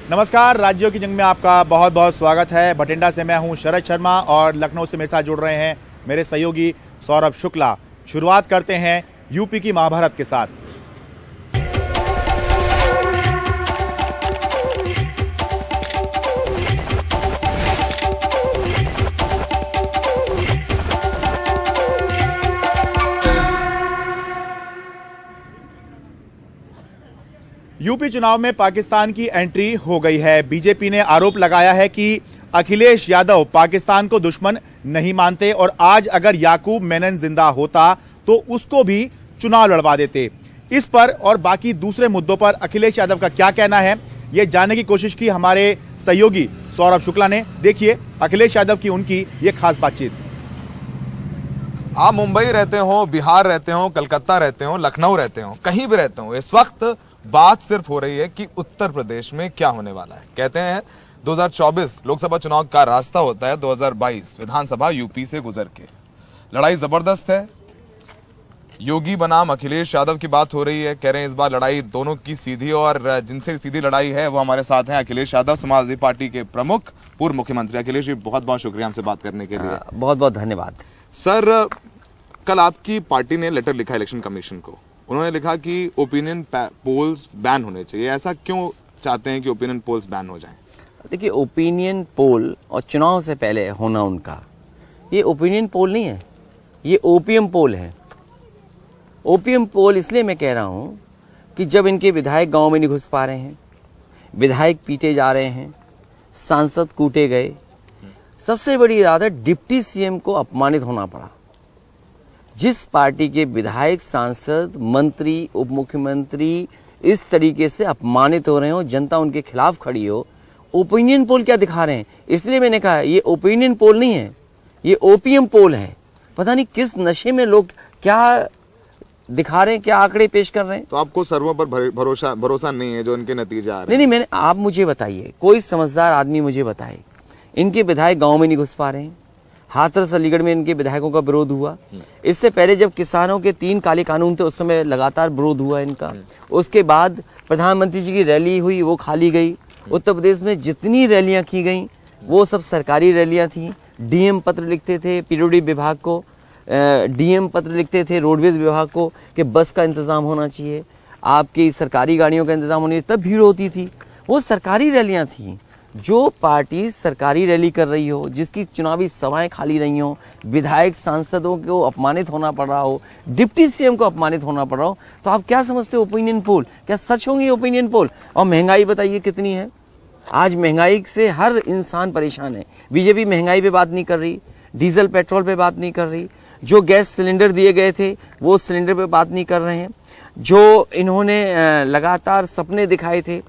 नमस्कार, राज्यों की जंग में आपका बहुत बहुत स्वागत है। बठिंडा से मैं हूं शरद शर्मा और लखनऊ से मेरे साथ जुड़ रहे हैं मेरे सहयोगी सौरभ शुक्ला। शुरुआत करते हैं यूपी की महाभारत के साथ। यूपी चुनाव में पाकिस्तान की एंट्री हो गई है। बीजेपी ने आरोप लगाया है कि अखिलेश यादव पाकिस्तान को दुश्मन नहीं मानते और आज अगर याकूब मेनन जिंदा होता तो उसको भी चुनाव लड़वा देते। इस पर और बाकी दूसरे मुद्दों पर अखिलेश यादव का क्या कहना है, यह जानने की कोशिश की हमारे सहयोगी सौरभ शुक्ला ने। देखिए अखिलेश यादव की उनकी ये खास बातचीत। आप मुंबई रहते हो, बिहार रहते हो, कलकत्ता रहते हो, लखनऊ रहते हो, कहीं भी रहते हो, इस वक्त बात सिर्फ हो रही है कि उत्तर प्रदेश में क्या होने वाला है। कहते हैं 2024 लोकसभा चुनाव का रास्ता होता है 2022 विधानसभा यूपी से गुजर के। लड़ाई जबरदस्त है। योगी बनाम अखिलेश यादव की बात हो रही है। कह रहे हैं इस बार लड़ाई दोनों की सीधी, और जिनसे सीधी लड़ाई है वो हमारे साथ हैं अखिलेश यादव, समाजवादी पार्टी के प्रमुख, पूर्व मुख्यमंत्री। अखिलेश जी बहुत बहुत शुक्रिया हमसे बात करने के लिए। बहुत बहुत धन्यवाद सर, कल आपकी पार्टी ने लेटर लिखा इलेक्शन कमीशन को। उन्होंने लिखा कि ओपिनियन पोल्स बैन होने चाहिए। ऐसा क्यों चाहते हैं कि ओपिनियन पोल्स बैन हो जाएं? देखिए, ओपिनियन पोल और चुनाव से पहले होना उनका, ये ओपिनियन पोल नहीं है, ये ओपीएम पोल है। ओपीएम पोल इसलिए मैं कह रहा हूं कि जब इनके विधायक गांव में नहीं घुस पा रहे हैं, विधायक पीटे जा रहे हैं, सांसद कूटे गए, सबसे बड़ी आदत डिप्टी सीएम को अपमानित होना पड़ा। जिस पार्टी के विधायक, सांसद, मंत्री, उप मुख्यमंत्री इस तरीके से अपमानित हो रहे हो, जनता उनके खिलाफ खड़ी हो, ओपिनियन पोल क्या दिखा रहे हैं? इसलिए मैंने कहा ये ओपिनियन पोल नहीं है, ये ओपीएम पोल है। पता नहीं किस नशे में लोग क्या दिखा रहे हैं, क्या आंकड़े पेश कर रहे हैं। तो आपको सर्वों पर भरोसा नहीं है जो इनके नतीजे आ रहे हैं? नहीं, आप मुझे बताइए, कोई समझदार आदमी मुझे बताए, इनके विधायक गांव में नहीं घुस पा रहे हैं। हाथरस अलीगढ़ में इनके विधायकों का विरोध हुआ। इससे पहले जब किसानों के 3 काले कानून थे उस समय लगातार विरोध हुआ इनका। उसके बाद प्रधानमंत्री जी की रैली हुई, वो खाली गई। उत्तर प्रदेश में जितनी रैलियां की गई वो सब सरकारी रैलियां थी। डीएम पत्र लिखते थे पीडब्ल्यूडी विभाग को, डीएम पत्र लिखते थे रोडवेज विभाग को कि बस का इंतजाम होना चाहिए, आपकी सरकारी गाड़ियों का इंतजाम होना चाहिए, तब भीड़ होती थी। वो सरकारी रैलियां थी। जो पार्टी सरकारी रैली कर रही हो, जिसकी चुनावी सभाएं खाली रही हो, विधायक सांसदों को अपमानित होना पड़ रहा हो, डिप्टी सीएम को अपमानित होना पड़ रहा हो, तो आप क्या समझते हो ओपिनियन पोल? क्या सच होंगे ओपिनियन पोल? और महंगाई बताइए कितनी है। आज महंगाई से हर इंसान परेशान है। बीजेपी महंगाई पे बात नहीं कर रही, डीजल पेट्रोल पे बात नहीं कर रही, जो गैस सिलेंडर दिए गए थे वो सिलेंडर पे बात नहीं कर रहे हैं, जो इन्होंने लगातार सपने दिखाए थे,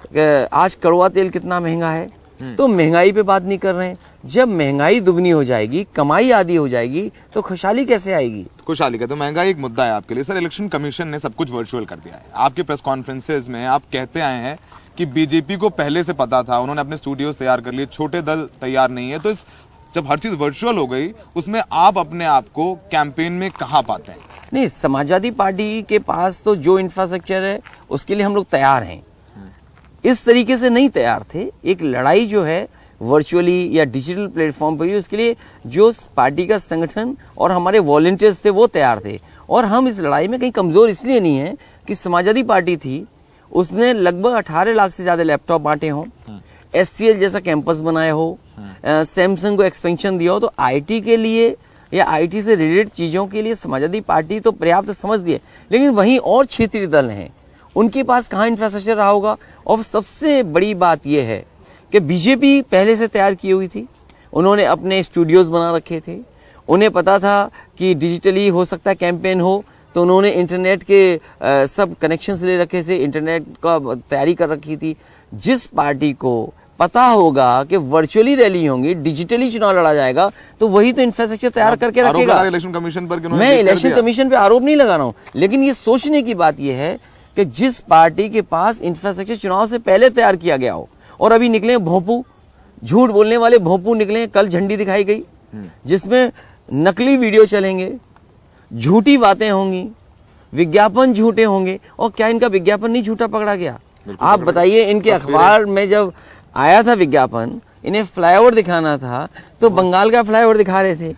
आज कड़वा तेल कितना महंगा है, तो महंगाई पे बात नहीं कर रहे हैं। जब महंगाई दुगनी हो जाएगी, कमाई आधी हो जाएगी, तो खुशहाली कैसे आएगी? खुशहाली का तो महंगाई एक मुद्दा है आपके लिए। सर, इलेक्शन कमीशन ने सब कुछ वर्चुअल कर दिया है। आपके प्रेस कॉन्फ्रेंसेज में आप कहते आए हैं कि बीजेपी को पहले से पता था, उन्होंने अपने स्टूडियोज तैयार कर लिए, छोटे दल तैयार नहीं है। तो जब हर चीज वर्चुअल हो गई, उसमें आप अपने आप को कैंपेन में कहाँ पाते हैं? नहीं, समाजवादी पार्टी के पास तो जो इंफ्रास्ट्रक्चर है उसके लिए हम लोग तैयार हैं। इस तरीके से नहीं तैयार थे। एक लड़ाई जो है वर्चुअली या डिजिटल प्लेटफॉर्म पर, उसके लिए जो पार्टी का संगठन और हमारे वॉलंटियर्स थे वो तैयार थे। और हम इस लड़ाई में कहीं कमजोर इसलिए नहीं है कि समाजवादी पार्टी थी, उसने लगभग 18 लाख से ज्यादा लैपटॉप बांटे हों, एससीएल जैसा कैंपस बनाया हो, सैमसंग को एक्सपेंशन दिया हो, तो आईटी के लिए या आईटी से रिलेटेड चीजों के लिए समाजवादी पार्टी तो पर्याप्त समझती है। लेकिन वहीं और क्षेत्रीय दल हैं, उनके पास कहाँ इंफ्रास्ट्रक्चर रहा होगा। और सबसे बड़ी बात यह है कि बीजेपी पहले से तैयार की हुई थी, उन्होंने अपने स्टूडियोज बना रखे थे, उन्हें पता था कि डिजिटली हो सकता है कैंपेन हो, तो उन्होंने इंटरनेट के सब कनेक्शंस ले रखे थे, इंटरनेट का तैयारी कर रखी थी। जिस पार्टी को पता होगा कि वर्चुअली रैली होंगी, डिजिटली चुनाव लड़ा जाएगा, तो वही तो इंफ्रास्ट्रक्चर तैयार करके रखेगा। इलेक्शन कमीशन पर मैं इलेक्शन कमीशन पे आरोप नहीं लगा रहा हूं, लेकिन ये सोचने की बात यह है कि जिस पार्टी के पास इंफ्रास्ट्रक्चर चुनाव से पहले तैयार किया गया हो, और अभी निकले भोंपू, झूठ बोलने वाले भोंपू निकले। कल झंडी दिखाई गई जिसमें नकली वीडियो चलेंगे, झूठी बातें होंगी, विज्ञापन झूठे होंगे। और क्या इनका विज्ञापन नहीं झूठा पकड़ा गया? आप बताइए, इनके अखबार में जब आया था विज्ञापन, इन्हें फ्लाईओवर दिखाना था तो बंगाल का फ्लाईओवर दिखा रहे थे।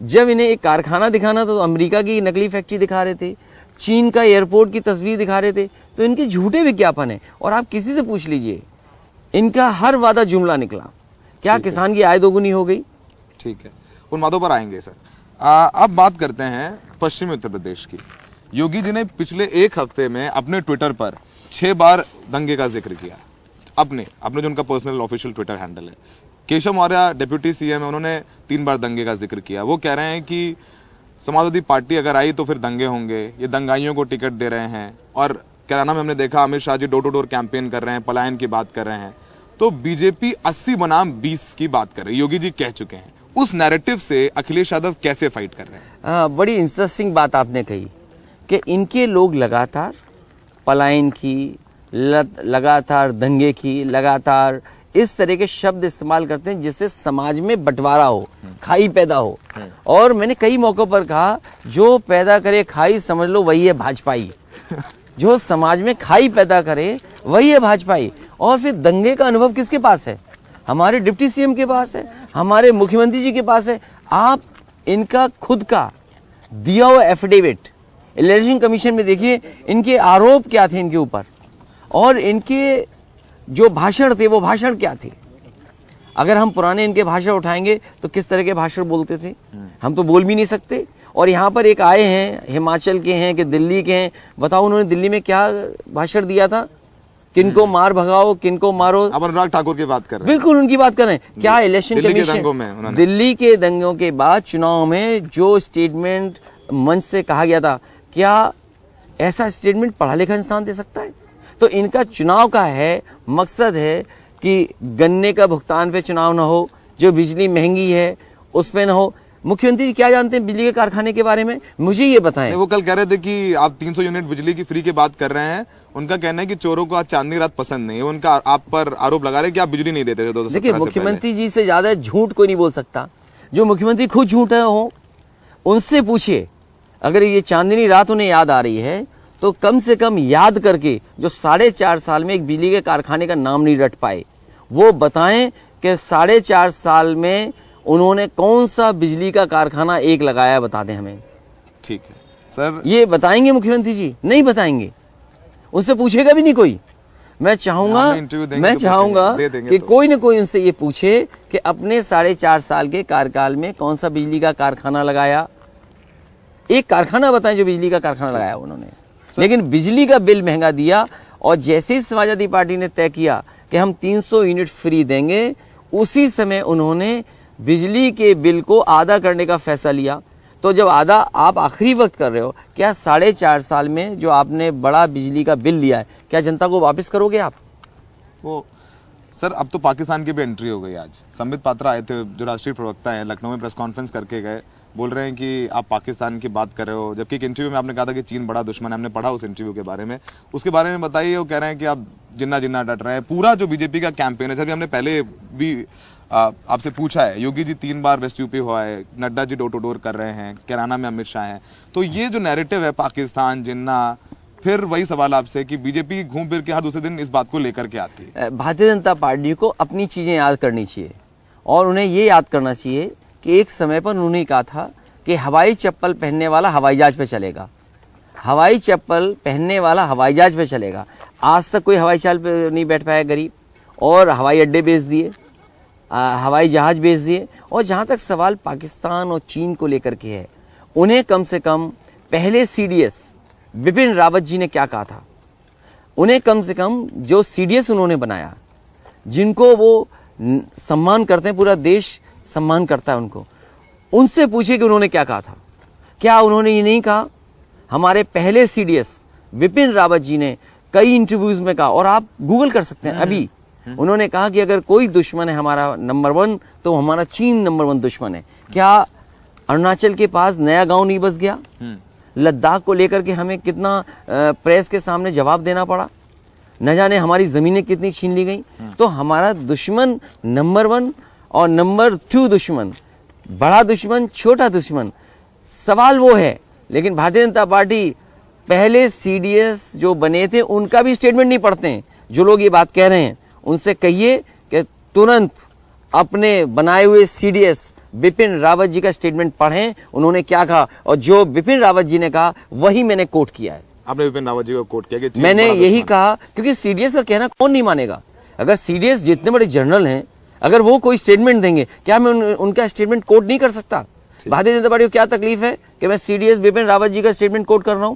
जब इन्हें एक कारखाना दिखाना था तो अमेरिका की नकली फैक्ट्री दिखा रहे थे, चीन का एयरपोर्ट की तस्वीर दिखा रहे थे। तो इनके झूठे विज्ञापन है। और आप किसी से पूछ लीजिए, इनका हर वादा जुमला निकला। क्या किसान की आय दोगुनी हो गई? ठीक है, उन बातों पर आएंगे सर। अब बात करते हैं पश्चिमी उत्तर प्रदेश की। योगी जी ने पिछले एक हफ्ते में अपने ट्विटर पर 6 बार दंगे का जिक्र किया। अपने जो उनका पर्सनल ऑफिशियल ट्विटर हैंडल है। केशव मौर्य डिप्यूटी सीएम है, उन्होंने 3 बार दंगे का जिक्र किया। वो कह रहे हैं कि समाजवादी पार्टी अगर आई तो फिर दंगे होंगे, ये दंगाइयों को टिकट दे रहे हैं। और कैराना में हमने देखा Amit Shah ji door to door campaign कर रहे हैं, पलायन की बात कर रहे हैं। तो बीजेपी 80 बनाम 20 की बात कर रही है, योगी जी कह चुके हैं। उस नैरेटिव से अखिलेश यादव कैसे फाइट कर रहे हैं? बड़ी इंटरेस्टिंग बात आपने कही कि इनके लोग लगातार पलायन की, लगातार दंगे की, लगातार इस तरह के शब्द इस्तेमाल करते हैं जिससे समाज में बंटवारा हो, खाई पैदा हो। और मैंने कई मौकों पर कहा, जो पैदा करे खाई समझ लो वही है भाजपाई। जो समाज में खाई पैदा करे वही है भाजपाई। और फिर दंगे का अनुभव किसके पास है? हमारे डिप्टी सीएम के पास है, हमारे मुख्यमंत्री जी के पास है। आप इनका खुद का दिया हुआ एफिडेविट इलेक्शन कमीशन में देखिए, इनके आरोप क्या थे इनके ऊपर, और इनके जो भाषण थे वो भाषण क्या थे। अगर हम पुराने इनके भाषण उठाएंगे तो किस तरह के भाषण बोलते थे, हम तो बोल भी नहीं सकते। और यहाँ पर एक आए हैं, हिमाचल के हैं कि दिल्ली के हैं, बताओ उन्होंने दिल्ली में क्या भाषण दिया था? किनको मार भगाओ, किनको मारो। अब अनुराग ठाकुर की बात कर रहे हैं। बिल्कुल उनकी बात कर रहे हैं। क्या इलेक्शन कमीशन दिल्ली के दंगों के बाद चुनाव में जो स्टेटमेंट मंच से कहा गया था, क्या ऐसा स्टेटमेंट पढ़ा लिखा इंसान दे सकता है? तो इनका चुनाव का है मकसद है कि गन्ने का भुगतान पे चुनाव ना हो, जो बिजली महंगी है उस पे ना हो। मुख्यमंत्री जी क्या जानते हैं बिजली के कारखाने के बारे में? मुझे ये बताएं। वो कल कह रहे थे कि आप 300 यूनिट बिजली की फ्री की बात कर रहे हैं। उनका कहना है कि चोरों को आज चांदनी रात पसंद नहीं है। उनका आप पर आरोप लगा रहे हैं कि आप बिजली नहीं देते थे 2017 से। देखिए, मुख्यमंत्री जी से ज्यादा झूठ कोई नहीं बोल सकता। जो मुख्यमंत्री खुद झूठ हो, उनसे पूछिए। अगर ये चांदनी रात उन्हें याद आ रही है तो कम से कम याद करके, जो 4.5 साल में एक बिजली के कारखाने का नाम नहीं रट पाए, वो बताएं कि 4.5 साल में उन्होंने कौन सा बिजली का कारखाना एक लगाया, बता दें हमें। ठीक है सर, ये बताएंगे मुख्यमंत्री जी? नहीं बताएंगे, उनसे पूछेगा भी नहीं कोई। मैं चाहूंगा कि कोई न कोई उनसे ये पूछे कि अपने 4.5 साल के कार्यकाल में कौन सा बिजली का कारखाना लगाया। एक कारखाना बताएं जो बिजली का कारखाना लगाया उन्होंने। लेकिन बिजली का बिल महंगा दिया, और जैसे ही समाजवादी पार्टी ने तय किया कि हम 300 यूनिट फ्री देंगे, उसी समय उन्होंने बिजली के बिल को आधा करने का फैसला लिया। तो जब आधा आप आखिरी वक्त कर रहे हो, क्या 4.5 साल में जो आपने बड़ा बिजली का बिल लिया है, क्या जनता को वापस करोगे आप? वो सर, अब तो पाकिस्तान की भी एंट्री हो गई। आज संबित पात्रा आए थे, जो राष्ट्रीय प्रवक्ता है, लखनऊ में प्रेस कॉन्फ्रेंस करके गए। बोल रहे हैं कि आप पाकिस्तान की बात कर रहे हो, जबकि एक इंटरव्यू में आपने कहा था कि चीन बड़ा दुश्मन है। हमने पढ़ा उस इंटरव्यू के बारे में, उसके बारे में बताइए। वो कह रहे हैं कि आप जिन्ना जिन्ना डट रहे हैं। पूरा जो बीजेपी का कैंपेन है सर, हमने पहले भी आपसे पूछा है। योगी जी 3 बार वेस्ट यूपी हुआ है, Nadda ji door to door कर रहे हैं, कैराना में अमित शाह हैं। तो ये जो नैरेटिव है पाकिस्तान जिन्ना, फिर वही सवाल आपसे कि बीजेपी घूम फिर के हर दूसरे दिन इस बात को लेकर के आती है। भारतीय जनता पार्टी को अपनी चीजें याद करनी चाहिए, और उन्हें ये याद करना चाहिए कि एक समय पर उन्होंने कहा था कि हवाई चप्पल पहनने वाला हवाई जहाज पे चलेगा, हवाई चप्पल पहनने वाला हवाई जहाज पे चलेगा। आज तक कोई हवाई जहाज पे नहीं बैठ पाया गरीब, और हवाई अड्डे बेच दिए, हवाई जहाज बेच दिए। और जहां तक सवाल पाकिस्तान और चीन को लेकर के है, उन्हें कम से कम पहले CDS बिपिन रावत जी ने क्या कहा था, उन्हें कम से कम जो CDS उन्होंने बनाया, जिनको वो सम्मान करते हैं, पूरा देश सम्मान करता है उनको, उनसे पूछिए कि उन्होंने क्या कहा था। क्या उन्होंने ये नहीं कहा? हमारे पहले CDS बिपिन रावत जी ने कई इंटरव्यूज में कहा, और आप गूगल कर सकते हैं अभी, उन्होंने कहा कि अगर कोई दुश्मन है हमारा नंबर 1, तो हमारा चीन नंबर 1 दुश्मन है। क्या अरुणाचल के पास नया गांव नहीं बस गया? लद्दाख को लेकर के हमें कितना प्रेस के सामने जवाब देना पड़ा, न जाने हमारी जमीनें कितनी छीन ली गई। तो हमारा दुश्मन नंबर 1 और नंबर 2 दुश्मन, बड़ा दुश्मन, छोटा दुश्मन, सवाल वो है। लेकिन भारतीय जनता पार्टी पहले CDS जो बने थे उनका भी स्टेटमेंट नहीं पढ़ते हैं, जो लोग ये बात कह रहे हैं उनसे कहिए कि तुरंत अपने बनाए हुए सीडीएस बिपिन रावत जी का स्टेटमेंट पढ़ें, उन्होंने क्या कहा, और जो बिपिन रावत जी ने कहा वही मैंने कोट किया है। आपने बिपिन रावत जी को कोट किया कि मैंने यही कहा, क्योंकि सीडीएस का कहना कौन नहीं मानेगा। अगर सीडीएस जितने बड़े जनरल हैं, अगर वो कोई स्टेटमेंट देंगे, क्या मैं उनका स्टेटमेंट कोट नहीं कर सकता? भारतीय जनता पार्टी को क्या तकलीफ है कि मैं सीडीएस बिपिन रावत जी का स्टेटमेंट कोट कर रहा हूं?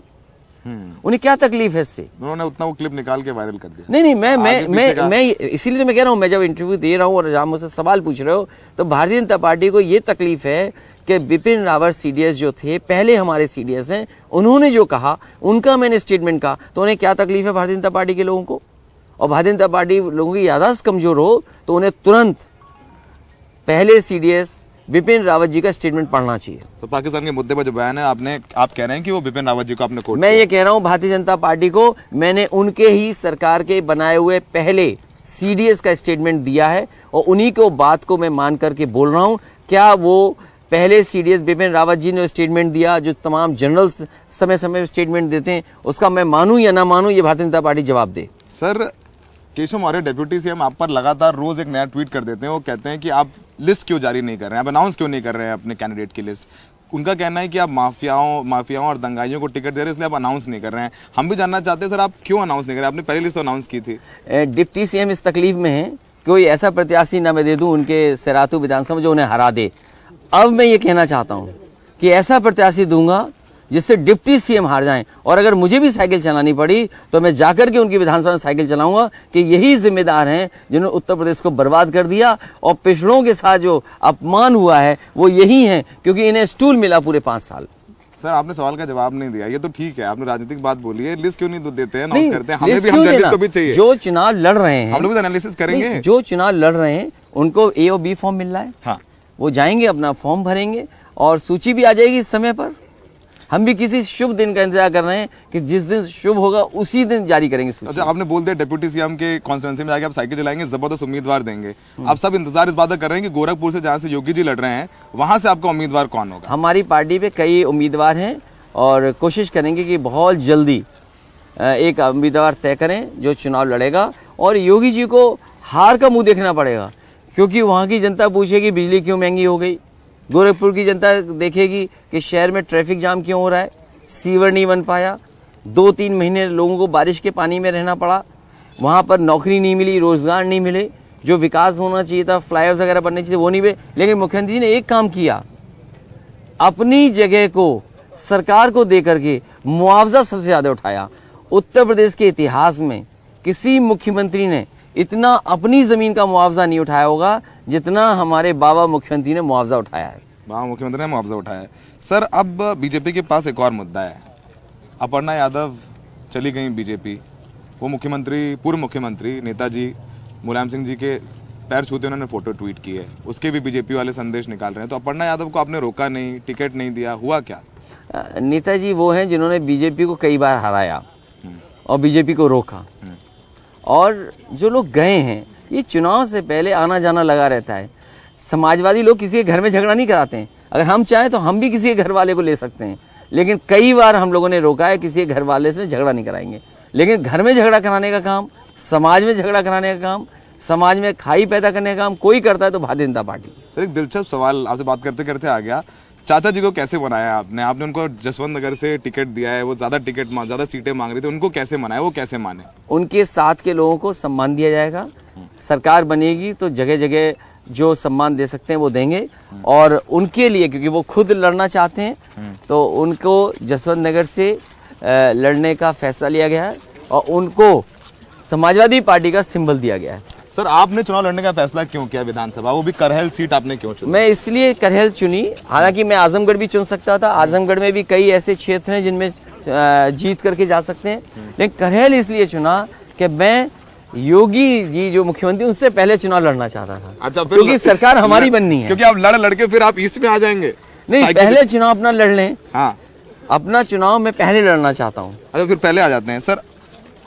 उन्हें क्या तकलीफ है इससे? उन्होंने उतना वो क्लिप निकाल के वायरल कर दिया। नहीं, मैं इसीलिए तो मैं कह रहा हूं, मैं जब इंटरव्यू दे रहा हूं और आप मुझसे सवाल पूछ रहे हो, तो भारतीय जनता पार्टी को ये तकलीफ है कि बिपिन रावत सीडीएस जो थे, पहले हमारे सीडीएस हैं, उन्होंने जो कहा, उनका मैंने स्टेटमेंट कहा, तो उन्हें क्या तकलीफ है भारतीय जनता पार्टी के लोगों को? और भारतीय जनता पार्टी लोगों की याददाश्त कमजोर हो तो उन्हें तुरंत पहले सीडीएस बिपिन रावत जी का स्टेटमेंट पढ़ना चाहिए। तो पाकिस्तान के मुद्दे पर जो बयान है आप कह रहे हैं कि वो बिपिन रावत जी को आपने कोट मैं ये कह रहा हूं भारतीय जनता पार्टी को, मैंने उनके ही सरकार के बनाए हुए पहले सीडीएस का स्टेटमेंट दिया है और उन्हीं को बात को मैं मान करके बोल रहा हूं। क्या वो पहले सीडीएस बिपिन रावत जी ने स्टेटमेंट दिया, जो तमाम जनरल समय समय स्टेटमेंट देते हैं, उसका मैं मानूं या ना मानूं, ये भारतीय जनता पार्टी जवाब दे। Sir, Keshav Maurya deputy CM आप पर लगातार रोज एक नया ट्वीट कर देते हैं। वो कहते हैं कि आप लिस्ट क्यों जारी नहीं कर रहे हैं, आप अनाउंस क्यों नहीं कर रहे हैं अपने कैंडिडेट की लिस्ट। उनका कहना है कि आप माफियाओं और दंगाइयों को टिकट दे रहे हैं, इसलिए आप अनाउंस नहीं कर रहे हैं। हम भी जानना चाहते हैं सर, आप क्यों अनाउंस नहीं कर रहे हैं? आपने पहली लिस्ट तो अनाउंस की थी। डिप्टी सीएम इस तकलीफ में है, कोई ऐसा प्रत्याशी ना मैं दे दूं उनके सिरातू विधानसभा जो उन्हें हरा दे। अब मैं ये कहना चाहता हूं कि ऐसा प्रत्याशी दूंगा जिससे डिप्टी सीएम हार जाएं, और अगर मुझे भी साइकिल चलानी पड़ी तो मैं जाकर के उनकी विधानसभा में साइकिल चलाऊंगा कि यही जिम्मेदार हैं जिन्होंने उत्तर प्रदेश को बर्बाद कर दिया, और पिछड़ों के साथ जो अपमान हुआ है वो यही है, क्योंकि इन्हें स्टूल मिला पूरे 5 साल। सर, आपने सवाल का जवाब नहीं दिया। ये तो ठीक है, आपने राजनीतिक बात बोली है, लिस्ट क्यों नहीं देते हैं, अनाउंस करते हैं? हमें भी, हम जर्नलिस्ट को भी चाहिए। जो चुनाव लड़ रहे हैं, हम लोग भी एनालिसिस करेंगे। जो चुनाव लड़ रहे हैं उनको ए और बी फॉर्म मिल रहा है, हाँ, वो जाएंगे अपना फॉर्म भरेंगे और सूची भी आ जाएगी इस समय पर। हम भी किसी शुभ दिन का इंतजार कर रहे हैं कि जिस दिन शुभ होगा उसी दिन जारी करेंगे सूची। अच्छा, आपने बोल दिया डिप्टी सीएम के कॉन्स्टिट्यूएंसी में जाके आप साइकिल चलाएंगे, जबरदस्त उम्मीदवार देंगे। आप सब इंतजार इस बात का कर रहे हैं कि गोरखपुर से जहां से योगी जी लड़ रहे हैं वहां से आपका उम्मीदवार कौन होगा? हमारी पार्टी पे कई उम्मीदवार हैं और कोशिश करेंगे कि बहुत जल्दी एक उम्मीदवार तय करें जो चुनाव लड़ेगा। और योगी जी को हार का मुंह देखना पड़ेगा, क्योंकि वहाँ की जनता पूछेगी बिजली क्यों महंगी हो गई, गोरखपुर की जनता देखेगी कि शहर में ट्रैफिक जाम क्यों हो रहा है, सीवर नहीं बन पाया, 2-3 महीने लोगों को बारिश के पानी में रहना पड़ा, वहाँ पर नौकरी नहीं मिली, रोजगार नहीं मिले, जो विकास होना चाहिए था, फ्लाईओवर्स वगैरह बनने चाहिए वो नहीं हुए। लेकिन मुख्यमंत्री ने एक काम किया, अपनी जगह को सरकार को देकर के मुआवजा सबसे ज्यादा उठाया। उत्तर प्रदेश के इतिहास में किसी मुख्यमंत्री ने इतना अपनी जमीन का मुआवजा नहीं उठाया होगा जितना हमारे बाबा मुख्यमंत्री ने मुआवजा उठाया है। बाबा मुख्यमंत्री ने मुआवजा उठाया है। सर, अब बीजेपी के पास एक और मुद्दा है। अपर्णा यादव चली गई बीजेपी, वो पूर्व मुख्यमंत्री नेताजी मुलायम सिंह जी के पैर छूते उन्होंने फोटो ट्वीट की है, उसके भी बीजेपी वाले संदेश निकाल रहे हैं। तो अपर्णा यादव को आपने रोका नहीं, टिकट नहीं दिया, हुआ क्या? नेताजी वो हैं जिन्होंने बीजेपी को कई बार हराया और बीजेपी को रोका, और जो लोग गए हैं ये चुनाव से पहले आना जाना लगा रहता है। समाजवादी लोग किसी के घर में झगड़ा नहीं कराते हैं, अगर हम चाहें तो हम भी किसी के घर वाले को ले सकते हैं, लेकिन कई बार हम लोगों ने रोका है किसी के घर वाले से झगड़ा नहीं कराएंगे। लेकिन घर में झगड़ा कराने का काम, समाज में झगड़ा कराने का काम, समाज में खाई पैदा करने का काम कोई करता है तो भारतीय जनता पार्टी। सर, एक दिलचस्प सवाल आपसे बात करते करते आ गया। चाचा जी को कैसे मनाया आपने? आपने उनको जसवंत नगर से टिकट दिया है, वो ज्यादा सीटें मांग रही थी, उनको कैसे मनाया, वो कैसे माने? उनके साथ के लोगों को सम्मान दिया जाएगा, सरकार बनेगी तो जगह जगह जो सम्मान दे सकते हैं वो देंगे, और उनके लिए क्योंकि वो खुद लड़ना चाहते हैं तो उनको जसवंत नगर से लड़ने का फैसला लिया गया है और उनको समाजवादी पार्टी का सिंबल दिया गया है। सर, आपने चुनाव लड़ने का फैसला क्यों किया विधानसभा, वो भी करहल सीट आपने क्यों चुनी? मैं इसलिए करहल चुनी, हालांकि मैं आजमगढ़ भी चुन सकता था, आजमगढ़ में भी कई ऐसे क्षेत्र हैं जिनमें जीत करके जा सकते हैं, लेकिन करहल इसलिए चुना कि मैं योगी जी जो मुख्यमंत्री उनसे पहले चुनाव लड़ना चाहता था। अच्छा, क्योंकि सरकार हमारी बननी है, क्योंकि आप लड़के फिर आप ईस्ट में आ जाएंगे। नहीं, पहले चुनाव अपना लड़ लें। हाँ, अपना चुनाव मैं पहले लड़ना चाहता हूँ। अच्छा, फिर पहले आ जाते हैं। सर,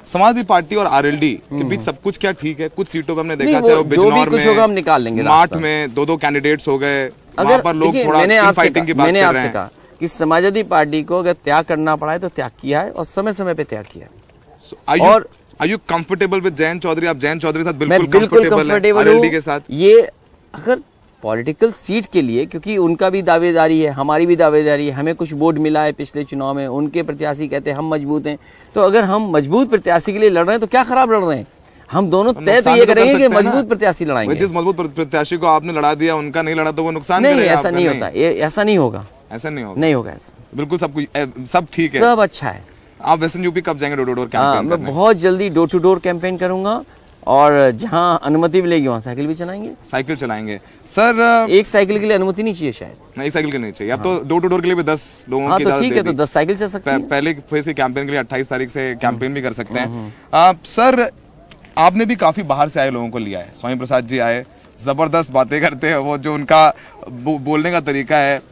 समाजवादी पार्टी और आरएलडी के बीच सब कुछ क्या ठीक है? कुछ सीटों पे हमने देखा, चाहे वो बिजनौर में, हम निकाल लेंगे, माठ में 2-2 कैंडिडेट्स हो गए, वहां पर लोग थोड़ा इनफाइटिंग की बात कर रहे हैं। कि समाजवादी पार्टी को अगर त्याग करना पड़ा है तो त्याग किया है और समय समय पे त्याग किया है। और are you comfortable with Jayant Chaudhary? आप जयंत चौधरी के साथ मैं बिल्कुल बिल्कुल कंफर्टेबल कंफर्टेबल आरएलडी के साथ? ये अगर पॉलिटिकल सीट के लिए, क्योंकि उनका भी दावेदारी है, हमारी भी दावेदारी है, हमें कुछ वोट मिला है पिछले चुनाव में, उनके प्रत्याशी कहते हैं हम मजबूत हैं, तो अगर हम मजबूत प्रत्याशी के लिए लड़ रहे हैं तो क्या खराब लड़ रहे हैं? हम दोनों तय तो ये करेंगे कि मजबूत प्रत्याशी लड़ाएंगे। जिस मजबूत प्रत्याशी को आपने लड़ा दिया, उनका नहीं लड़ा तो वो नुकसान नहीं, करेगा ऐसा आपका? नहीं होता, ऐसा नहीं होगा, ऐसा नहीं होगा, नहीं होगा ऐसा, बिल्कुल सब ठीक है, सब अच्छा है। आप वेस्टर्न यूपी कब जाएंगे डोर टू डोर हाँ, कैंपेन मैं करने? बहुत जल्दी डोर टू डोर कैंपेन करूंगा और जहां अनुमति मिलेगी वहां साइकिल भी चलाएंगे। साइकिल चलाएंगे सर? एक साइकिल के लिए अनुमति नहीं चाहिए शायद। नहीं, साइकिल के नहीं चाहिए। अब तो डोर टू डोर के लिए भी 10 लोगों हाँ की तो इजाजत ठीक दे है, तो दी। 10 साइकिल चल सकती है। पहले फेज के कैंपेन के लिए 28 तारीख से कैंपेन भी कर सकते हैं। सर, आपने भी काफी बाहर से आए लोगों को लिया है। स्वामी प्रसाद जी आए, जबरदस्त बातें करते हैं, वो जो उनका बोलने का तरीका है,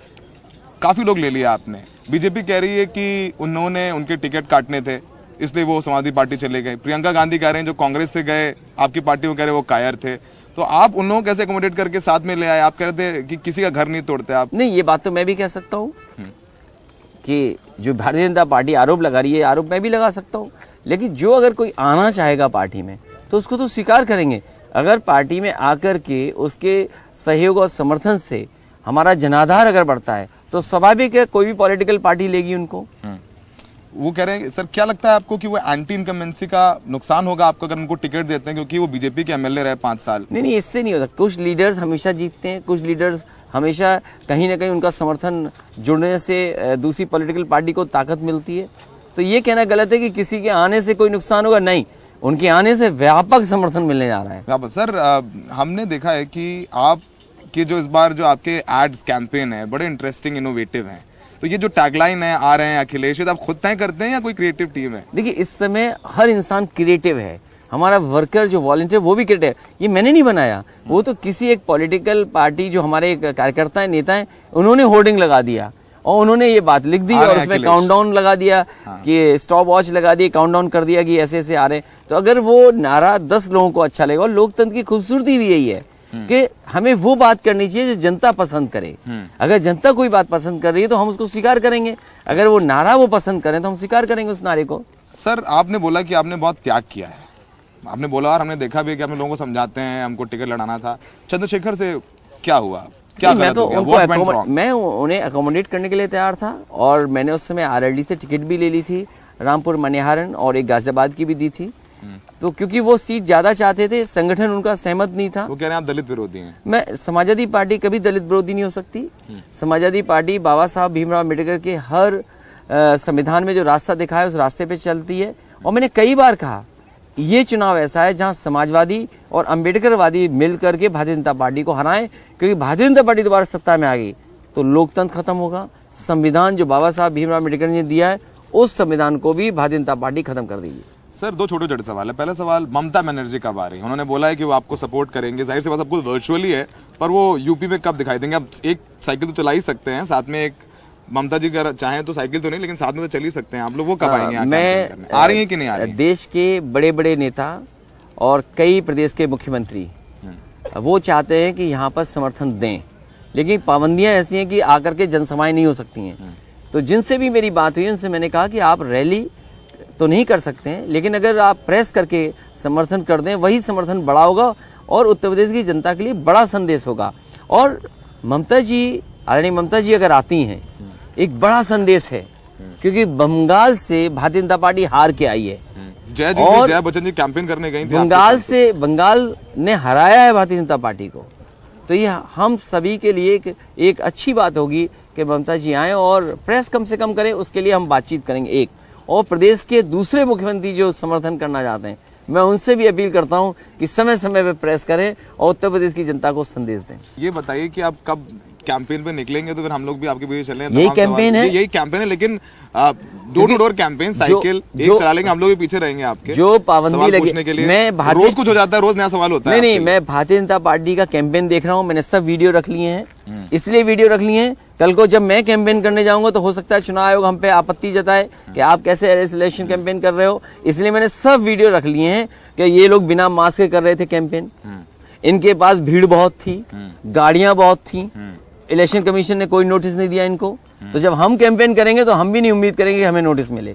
काफी लोग ले लिया आपने। बीजेपी कह रही है कि उन्होंने उनके टिकट काटने थे, इसलिए वो समाजवादी पार्टी चले गए। प्रियंका गांधी कह रहे हैं जो कांग्रेस से गए आपकी पार्टी में, कह रहे हैं वो कायर थे। तो आप उन लोगों को कैसे अकोमोडेट करके साथ में ले आए? आप कह रहे थे कि किसी का घर नहीं तोड़ते आप। नहीं, ये बात तो मैं भी कह सकता हूँ कि जो भारतीय जनता पार्टी आरोप लगा रही है, आरोप मैं भी लगा सकता हूँ, लेकिन जो अगर कोई आना चाहेगा पार्टी में तो उसको तो स्वीकार करेंगे। अगर पार्टी में आकर के उसके सहयोग और समर्थन से हमारा जनाधार अगर बढ़ता है तो स्वाभाविक है कोई भी पॉलिटिकल पार्टी लेगी उनको। वो कह रहे हैं सर, क्या लगता है आपको कि वो एंटी इनकम्बेंसी का नुकसान होगा आपको अगर उनको टिकट देते हैं, क्योंकि वो बीजेपी के एमएलए रहे 5 साल? नहीं, इससे नहीं होता। कुछ लीडर्स हमेशा जीतते हैं, कुछ लीडर्स हमेशा कहीं ना कहीं उनका समर्थन जुड़ने से दूसरी पॉलिटिकल पार्टी को ताकत मिलती है। तो ये कहना गलत है कि किसी के आने से कोई नुकसान होगा, नहीं, उनके आने से व्यापक समर्थन मिलने जा रहा है। सर, हमने देखा है कि आप कि जो इस बार जो आपके एड्स कैंपेन है बड़े इंटरेस्टिंग इनोवेटिव हैं। तो ये जो टैगलाइन है आ रहे हैं अखिलेश, आप खुद तय करते हैं या कोई क्रिएटिव टीम है? देखिए, इस समय हर इंसान क्रिएटिव है। हमारा वर्कर जो वॉलंटियर वो भी क्रिएटिव है। ये मैंने नहीं बनाया, वो तो किसी एक पॉलिटिकल पार्टी जो हमारे कार्यकर्ता है, नेता है, उन्होंने होर्डिंग लगा दिया और उन्होंने ये बात लिख दी और उसमें काउंटडाउन लगा दिया कि स्टॉप वॉच लगा दिए, काउंटडाउन कर दिया कि ऐसे ऐसे आ रहे हैं। तो अगर वो नारा 10 लोगों को अच्छा लगेगा, और लोकतंत्र की खूबसूरती भी यही है कि हमें वो बात करनी चाहिए जो जनता पसंद करे। अगर जनता कोई बात पसंद कर रही है तो हम उसको स्वीकार करेंगे, अगर वो नारा वो पसंद करें तो हम स्वीकार करेंगे उस नारे को। सर, आपने बोला कि आपने बहुत त्याग किया है, आपने बोला और हमने देखा भी कि आपने लोगों को समझाते हैं हमको टिकट लड़ाना था। चंद्रशेखर से क्या हुआ, क्या गलत हो गया? मैं उन्हें अकोमोडेट करने के लिए तैयार था और मैंने उस समय आरएलडी से टिकट भी ले ली थी, रामपुर मनिहारन और एक गाजियाबाद की भी दी थी। तो क्योंकि वो सीट ज्यादा चाहते थे, संगठन उनका सहमत नहीं था। वो कह रहे हैं आप दलित विरोधी हैं। मैं समाजवादी पार्टी कभी दलित विरोधी नहीं हो सकती। समाजवादी पार्टी बाबा साहब भीमराव अम्बेडकर के हर संविधान में जो रास्ता दिखाया है उस रास्ते पे चलती है। और मैंने कई बार कहा ये चुनाव ऐसा है जहां समाजवादी और अम्बेडकरवादी मिल करके भारतीय जनता पार्टी को हराएं, क्योंकि भारतीय जनता पार्टी दोबारा सत्ता में आ गई तो लोकतंत्र खत्म होगा। संविधान जो बाबा साहब भीमराव अम्बेडकर ने दिया है उस संविधान को भी भारतीय जनता पार्टी खत्म कर देगी। सर, 2 छोटे छोटे सवाल है। पहला सवाल, ममता बनर्जी कब आ रही है? उन्होंने बोला है कि वो आपको सपोर्ट करेंगे, जाहिर सी बात सब कुछ वर्चुअली है, पर वो यूपी में कब दिखाई देंगे? आप एक साइकिल तो चला ही सकते हैं, साथ में एक ममता जी अगर चाहें तो साइकिल तो नहीं, लेकिन साथ में तो चल ही सकते हैं आप लोग। वो कब आएंगे? आ रही है कि नहीं आ रही? देश के बड़े बड़े नेता और कई प्रदेश के मुख्यमंत्री वो चाहते हैं कि यहाँ पर समर्थन दें, लेकिन पाबंदियां ऐसी हैं कि आकर के जनसभाएं नहीं हो सकती हैं। तो जिनसे भी मेरी बात हुई उनसे मैंने कहा कि आप रैली तो नहीं कर सकते हैं, लेकिन अगर आप प्रेस करके समर्थन कर दें वही समर्थन बड़ा होगा और उत्तर प्रदेश की जनता के लिए बड़ा संदेश होगा। और ममता जी, आदरणीय ममता जी अगर आती हैं, एक बड़ा संदेश है, क्योंकि बंगाल से भारतीय जनता पार्टी हार के आई है। जय बच्चन जी कैंपेन करने गई थी बंगाल ने हराया है भारतीय जनता पार्टी को। तो ये हम सभी के लिए एक अच्छी बात होगी कि ममता जी आए और प्रेस कम से कम करें, उसके लिए हम बातचीत करेंगे। एक और प्रदेश के दूसरे मुख्यमंत्री जो समर्थन करना चाहते हैं, मैं उनसे भी अपील करता हूं कि समय समय पर प्रेस करें और उत्तर प्रदेश की जनता को संदेश दें। ये बताइए कि आप कब कैंपेन पे निकलेंगे? तो फिर हम लोग भी आपके पीछे चलें। यही कैंपेन है, यही कैंपेन है, लेकिन door to door campaign, cycle एक चला लेंगे, हम लोग भी पीछे रहेंगे आपके। जो पाबंदी लगी, मैं रोज कुछ हो जाता है, रोज नया सवाल होता है। नहीं, मैं भारतीय जनता पार्टी का कैंपेन देख रहा हूँ, मैंने सब वीडियो रख लिए हैं। इसलिए वीडियो रख लिए हैं, कल को जब मैं कैंपेन करने जाऊंगा तो हो सकता है चुनाव आयोग हम पे आपत्ति जताए कि आप कैसे इलेक्शन कैंपेन कर रहे हो। इसलिए मैंने सब वीडियो रख लिए हैं कि ये लोग बिना मास्क के कर रहे थे कैंपेन, इनके पास भीड़ बहुत थी, गाड़ियां बहुत थी, इलेक्शन कमीशन ने कोई नोटिस नहीं दिया इनको। तो जब हम कैंपेन करेंगे तो हम भी नहीं उम्मीद करेंगे कि हमें नोटिस मिले।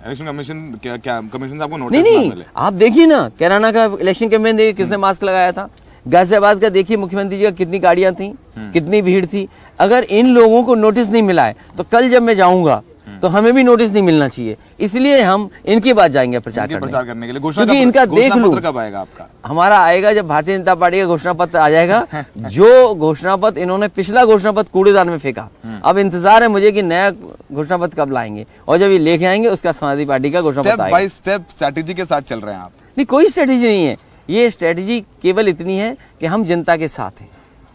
इलेक्शन कमीशन क्या कमीशन से आपको नहीं नोटिस ना नहीं, मिले? आप देखिए ना, कैराना का इलेक्शन कैंपेन देखिए, किसने मास्क लगाया था। गाजियाबाद का देखिए मुख्यमंत्री जी का कितनी गाड़ियां थी, कितनी भीड़ थी। अगर इन लोगों को नोटिस नहीं मिला है तो कल जब मैं जाऊंगा तो हमें भी नोटिस नहीं मिलना चाहिए। इसलिए हम इनके बाद जाएंगे प्रचार करने के लिए। क्योंकि इनका देख लो, कब आएगा आपका? हमारा आएगा जब भारतीय जनता पार्टी का घोषणा पत्र आ जाएगा। जो घोषणा पत्र इन्होंने पिछला घोषणा पत्र कूड़ेदान में फेंका, अब इंतजार है मुझे कि नया घोषणा पत्र कब लाएंगे, और जब ये लेके आएंगे उसका समाजवादी पार्टी का घोषणा पत्र आएगा। स्टेप बाय स्टेप स्ट्रैटेजी के साथ चल रहे हैं आप? नहीं, कोई स्ट्रेटेजी नहीं है। ये स्ट्रेटेजी केवल इतनी है कि हम जनता के साथ हैं।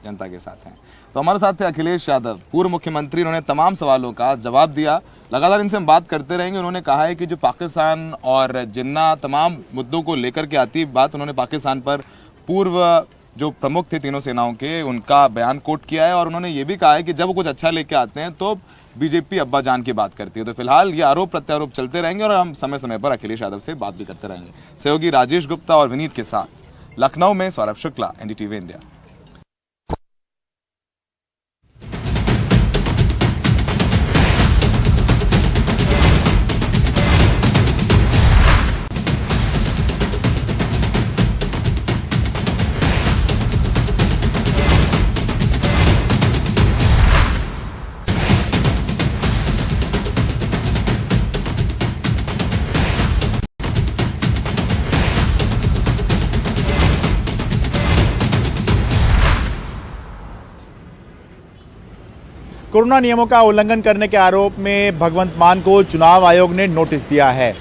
जनता के साथ हैं। तो हमारे साथ थे अखिलेश यादव, पूर्व मुख्यमंत्री। उन्होंने तमाम सवालों का जवाब दिया। लगातार इनसे हम बात करते रहेंगे। उन्होंने कहा है कि जो पाकिस्तान और जिन्ना तमाम मुद्दों को लेकर के आती है बात, उन्होंने पाकिस्तान पर पूर्व जो प्रमुख थे तीनों सेनाओं के, उनका बयान कोट किया है। और उन्होंने ये भी कहा है कि जब वो कुछ अच्छा लेके आते हैं तो बीजेपी अब्बा जान की बात करती है। तो फिलहाल ये आरोप प्रत्यारोप चलते रहेंगे और हम समय समय पर अखिलेश यादव से बात भी करते रहेंगे। सहयोगी राजेश गुप्ता और विनीत के साथ लखनऊ में Saurabh Shukla, NDTV India. Corona नियमों का उल्लंघन करने के आरोप में भगवंत मान को चुनाव आयोग ने नोटिस दिया है।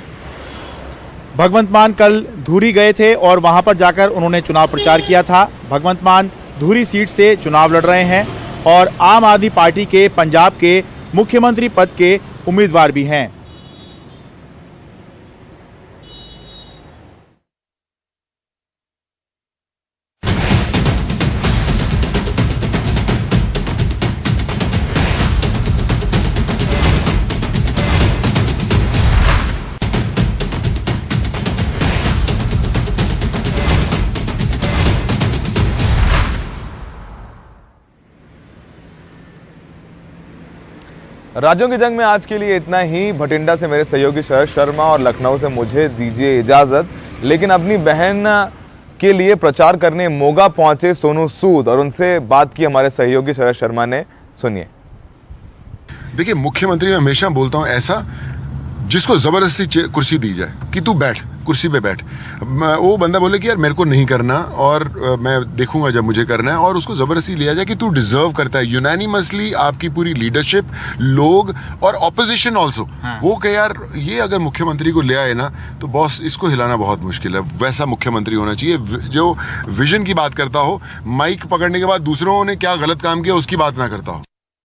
भगवंत मान कल धुरी गए थे और वहां पर जाकर उन्होंने चुनाव प्रचार किया था। भगवंत मान धुरी सीट से चुनाव लड़ रहे हैं और आम आदमी पार्टी के पंजाब के मुख्यमंत्री पद के उम्मीदवार भी हैं। राज्यों की जंग में आज के लिए इतना ही। भटिंडा से मेरे सहयोगी शरद शर्मा और लखनऊ से मुझे दीजिए इजाजत। लेकिन अपनी बहन के लिए प्रचार करने मोगा पहुंचे सोनू सूद और उनसे बात की हमारे सहयोगी शरद शर्मा ने। सुनिए। देखिए, मुख्यमंत्री मैं हमेशा बोलता हूं ऐसा जिसको जबरदस्ती कुर्सी दी जाए कि तू बैठ, कुर्सी पे बैठ। वो बंदा बोले कि यार मेरे को नहीं करना और मैं देखूंगा जब मुझे करना है, और उसको जबरदस्ती लिया जाए कि तू डिजर्व करता है। यूनानिमसली आपकी पूरी लीडरशिप, लोग और ऑपोजिशन ऑल्सो वो कहे यार ये अगर मुख्यमंत्री को ले आए ना तो बॉस इसको हिलाना बहुत मुश्किल है। वैसा मुख्यमंत्री होना चाहिए जो विजन की बात करता हो, माइक पकड़ने के बाद दूसरों ने क्या गलत काम किया उसकी बात ना करता हो।